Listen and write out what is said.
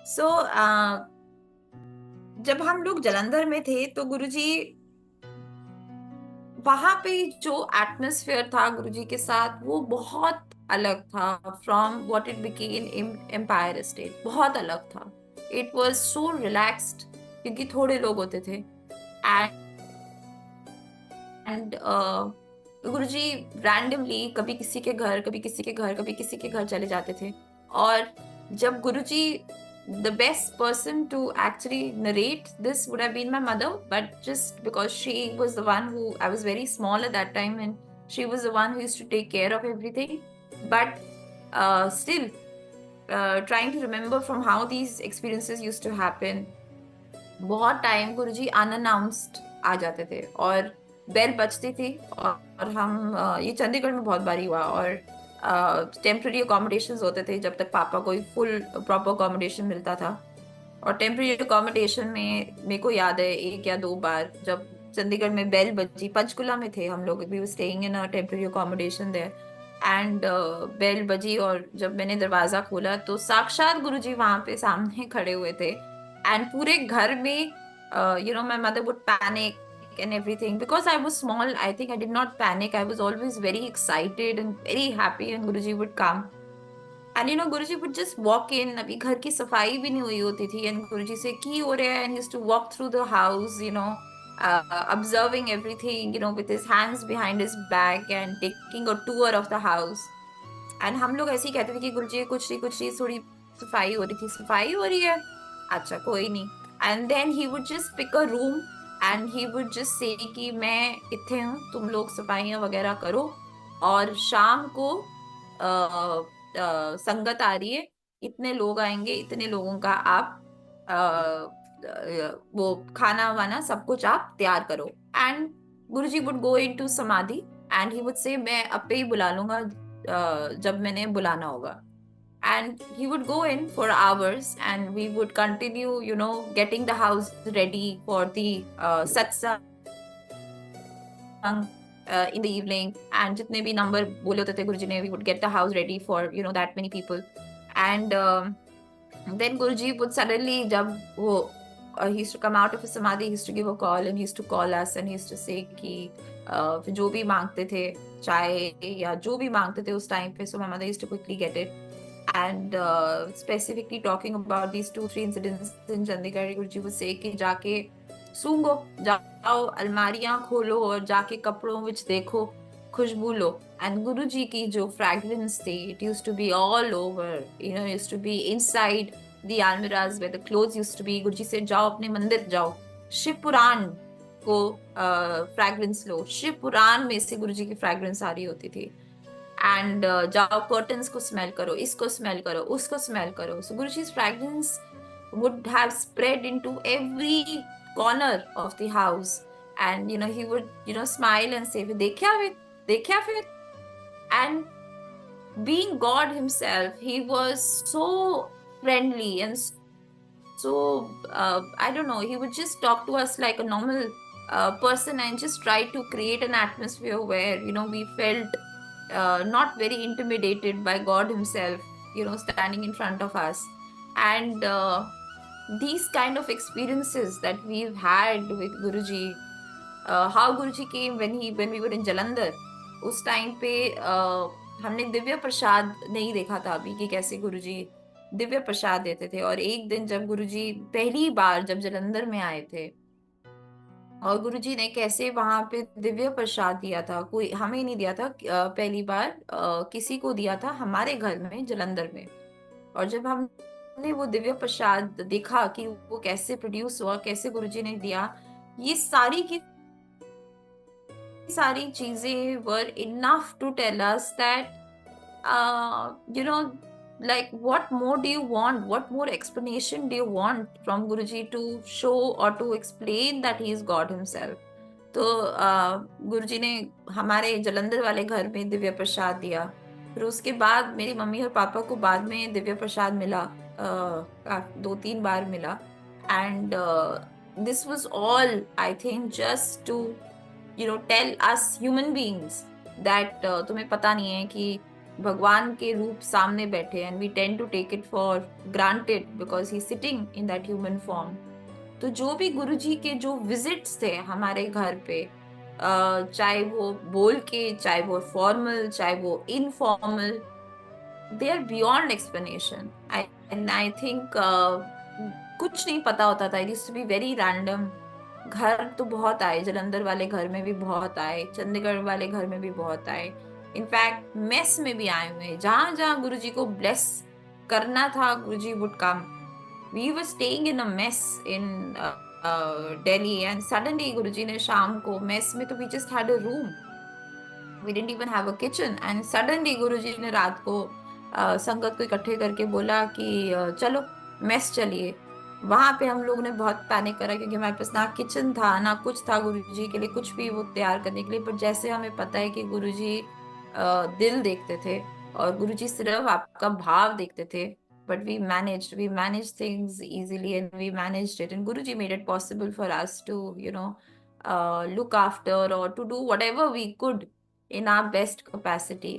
सो जब हम लोग जालंधर में थे तो गुरुजी वहां पे जो एटमॉस्फेयर था गुरुजी के साथ वो बहुत अलग था from what it became Empire State. बहुत अलग था। इट वाज सो रिलैक्स्ड क्योंकि थोड़े लोग होते थे। एंड गुरुजी रैंडमली कभी किसी के घर, कभी किसी के घर, कभी किसी के घर चले जाते थे। और जब गुरुजी, the best person to actually narrate this would have been my mother, but just because she was the one who, I was very small at that time, and she was the one who used to take care of everything. But still, trying to remember from how these experiences used to happen, बहुत time गुरुजी unannounced आ जाते थे और bell बजती थी। और हम ये चंडीगढ़ में बहुत बारी हुआ। और टेम्पररी अकोमोडेशंस होते थे जब तक पापा कोई फुल प्रॉपर अकोमोडेशन मिलता था। और टेम्पररी अकोमोडेशन में मेरे को याद है एक या दो बार जब चंडीगढ़ में बेल बजी, पंचकुला में थे हम लोग, we were staying in a temporary accommodation there. And bell बजी और जब मैंने दरवाजा खोला तो साक्षात गुरुजी वहां पे सामने खड़े हुए थे। एंड पूरे घर में my mother would panic and everything because I was small. I think I did not panic. I was always very excited and very happy and Guruji would come. And Guruji would just walk in. अभी घर की सफाई भी नहीं हुई होती थी and गुरुजी से की हो रहा है, and he used to walk through the house, observing everything, with his hands behind his back and taking a tour of the house. And हम लोग ऐसे ही कहते थे कि गुरुजी कुछ नहीं, थोड़ी सफाई हो रही थी, सफाई हो रही है, अच्छा कोई नहीं। And then he would just pick a room and he would just say कि मैं इतने हूँ, तुम लोग सफाइयाँ वगैरह करो। और शाम को संगत आ रही है, इतने लोग आएंगे, इतने लोगों का आप वो खाना वाना सब कुछ आप तैयार करो। And Guruji would go into समाधि एंड ही वुड से मैं अपे ही बुला लूंगा जब मैंने बुलाना होगा। And he would go in for hours and we would continue, getting the house ready for the satsang in the evening. And जितने भी नंबर बोले होते थे गुरुजी ने, we would get the house ready for that many people. And then Guruji would suddenly, जब वो he used to come out of his samadhi, he used to give a call and he used to call us and he used to say कि जो भी मांगते थे, चाय या जो भी मांगते थे उस टाइम पे, so my mother used to quickly get it. And specifically talking about these 2-3 incidents in Chandigarh, Guruji would say कि जाके सूंघो, जाओ अलमारियां खोलो और जाके कपड़ों विच देखो, खुशबू लो। एंड गुरुजी की जो फ्रेग्रेंस थी, it used to be all over, used to be inside the almirahs where the clothes used to be. Guruji से जाओ अपने मंदिर जाओ, शिव पुराण को फ्रेग्रेंस लो, शिव पुराण में से गुरुजी की फ्रेग्रेंस आ रही होती थी। एंड जाओ कर्टन्स को स्मेल करो, इसको स्मेल करो, उसको स्मेल करो। सो Guruji's fragrance would have spread into every corner of the house. And he would smile and say देखा फिर, देखा फिर। And being God himself, he was so friendly and so I don't know, he would just talk to us like a normal person and just try to create an atmosphere where we felt not very intimidated by God himself, standing in front of us. And these kind of experiences that we've had with Guruji, how Guruji came when we were in Jalandhar, उस time पे हमने दिव्य प्रसाद नहीं देखा था अभी कि कैसे गुरुजी दिव्य प्रसाद देते थे। और एक दिन जब गुरुजी पहली बार जब जालंधर में आए थे और गुरुजी ने कैसे वहां पे दिव्य प्रसाद दिया था, कोई हमें नहीं दिया था, पहली बार किसी को दिया था हमारे घर में जालंधर में। और जब हमने वो दिव्य प्रसाद देखा कि वो कैसे प्रोड्यूस हुआ, कैसे गुरुजी ने दिया, ये सारी की सारी चीजें were enough to tell us that you know like what more do you want, what more explanation do you want from Guruji to show or to explain that he is God himself. तो गुरुजी ने हमारे जलंधर वाले घर में दिव्य प्रसाद दिया। फिर उसके बाद मेरी मम्मी और पापा को बाद में दिव्य प्रसाद मिला, 2-3 बार मिला। And this was all I think just to tell us human beings that तुम्हें पता नहीं है कि भगवान के रूप सामने बैठे, and we tend to take it for granted because he sitting in that human form. तो जो भी गुरुजी के जो विजिट्स थे हमारे घर पे, चाहे वो बोल के, चाहे वो फॉर्मल, चाहे वो informal, they are beyond explanation. I and I think कुछ नहीं पता होता था, it used to be very random. घर तो बहुत आए, जलंधर वाले घर में भी बहुत आए, चंडीगढ़ वाले घर में भी बहुत आए, इनफैक्ट मेस में भी आए हुए, जहां जहां गुरुजी को ब्लेस करना था Guruji would come. We were staying in a mess in Delhi, and suddenly Guruji ने शाम को, मेस में तो we just had a room, we didn't even have a kitchen, and suddenly Guruji ने रात को संगत को इकट्ठे करके बोला कि चलो मेस चलिए। वहां पे हम लोग ने बहुत पैनिक करा, क्योंकि हमारे पास ना किचन था ना कुछ था गुरुजी के लिए कुछ भी वो तैयार करने के लिए। पर जैसे हमें पता है कि गुरुजी दिल देखते थे, और गुरुजी सिर्फ आपका भाव देखते थे। But we managed things easily, and we managed it, and Guruji made it possible for us to, look after or to do whatever we could in our best capacity.